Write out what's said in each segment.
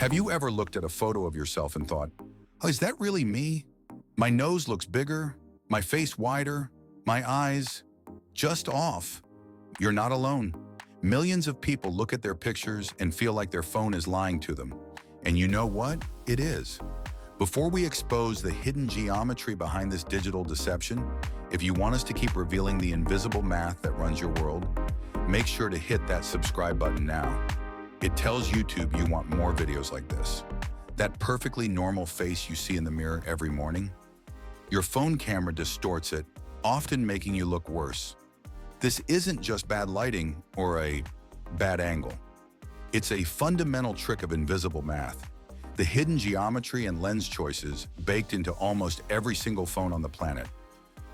Have you ever looked at a photo of yourself and thought, oh, is that really me? My nose looks bigger, my face wider, my eyes just off. You're not alone. Millions of people look at their pictures and feel like their phone is lying to them. And you know what? It is. Before we expose the hidden geometry behind this digital deception, if you want us to keep revealing the invisible math that runs your world, make sure to hit that subscribe button now. It tells YouTube you want more videos like this. That perfectly normal face you see in the mirror every morning, your phone camera distorts it, often making you look worse. This isn't just bad lighting or a bad angle. It's a fundamental trick of invisible math. The hidden geometry and lens choices baked into almost every single phone on the planet.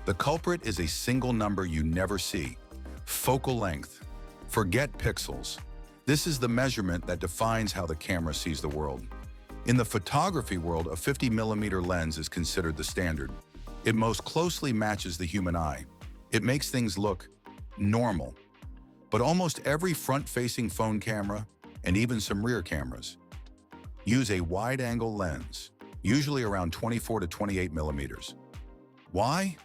The culprit is a single number you never see: focal length. Forget pixels. This is the measurement that defines how the camera sees the world. In the photography world, a 50mm lens is considered the standard. It most closely matches the human eye. It makes things look normal. But almost every front-facing phone camera, and even some rear cameras, use a wide-angle lens, usually around 24 to 28 millimeters. Why?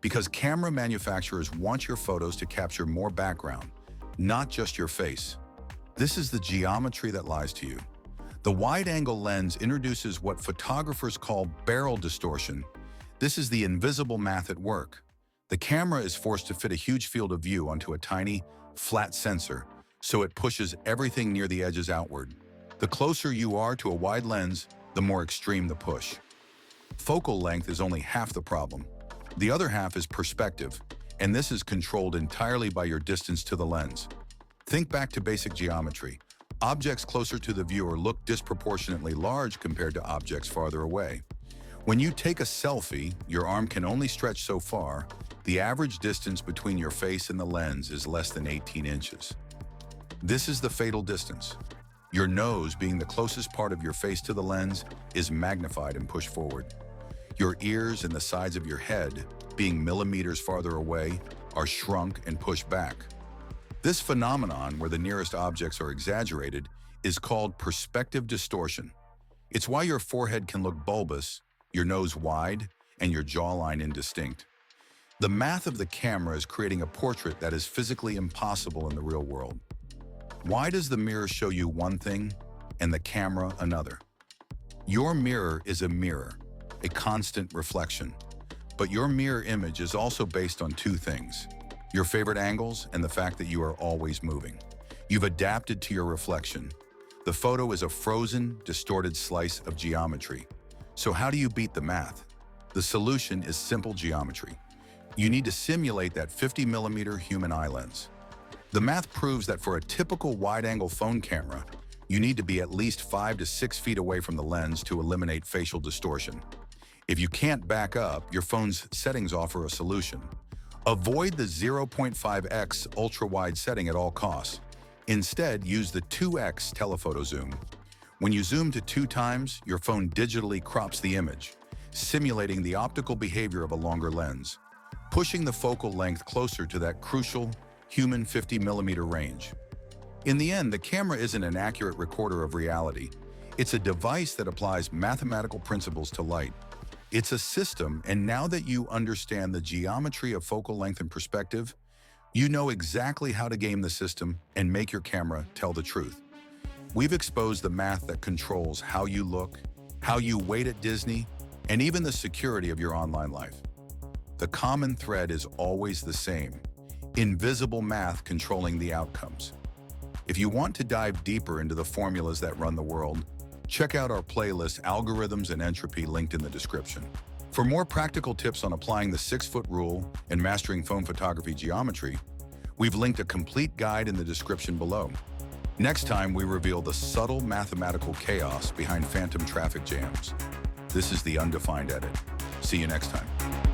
Because camera manufacturers want your photos to capture more background, not just your face. This is the geometry that lies to you. The wide-angle lens introduces what photographers call barrel distortion. This is the invisible math at work. The camera is forced to fit a huge field of view onto a tiny, flat sensor, so it pushes everything near the edges outward. The closer you are to a wide lens, the more extreme the push. Focal length is only half the problem. The other half is perspective, and this is controlled entirely by your distance to the lens. Think back to basic geometry. Objects closer to the viewer look disproportionately large compared to objects farther away. When you take a selfie, your arm can only stretch so far. The average distance between your face and the lens is less than 18 inches. This is the fatal distance. Your nose, being the closest part of your face to the lens, is magnified and pushed forward. Your ears and the sides of your head, being millimeters farther away, are shrunk and pushed back. This phenomenon, where the nearest objects are exaggerated, is called perspective distortion. It's why your forehead can look bulbous, your nose wide, and your jawline indistinct. The math of the camera is creating a portrait that is physically impossible in the real world. Why does the mirror show you one thing and the camera another? Your mirror is a mirror, a constant reflection. But your mirror image is also based on two things: your favorite angles and the fact that you are always moving. You've adapted to your reflection. The photo is a frozen, distorted slice of geometry. So how do you beat the math? The solution is simple geometry. You need to simulate that 50mm human eye lens. The math proves that for a typical wide-angle phone camera, you need to be at least 5 to 6 feet away from the lens to eliminate facial distortion. If you can't back up, your phone's settings offer a solution. Avoid the 0.5x ultra-wide setting at all costs. Instead, use the 2x telephoto zoom. When you zoom to 2 times, your phone digitally crops the image, simulating the optical behavior of a longer lens, pushing the focal length closer to that crucial human 50mm range. In the end, the camera isn't an accurate recorder of reality. It's a device that applies mathematical principles to light. It's a system, and now that you understand the geometry of focal length and perspective, you know exactly how to game the system and make your camera tell the truth. We've exposed the math that controls how you look, how you wait at Disney, and even the security of your online life. The common thread is always the same: invisible math controlling the outcomes. If you want to dive deeper into the formulas that run the world, check out our playlist Algorithms and Entropy, linked in the description. For more practical tips on applying the 6-foot rule and mastering phone photography geometry, we've linked a complete guide in the description below. Next time, we reveal the subtle mathematical chaos behind phantom traffic jams. This is the Undefined Edit. See you next time.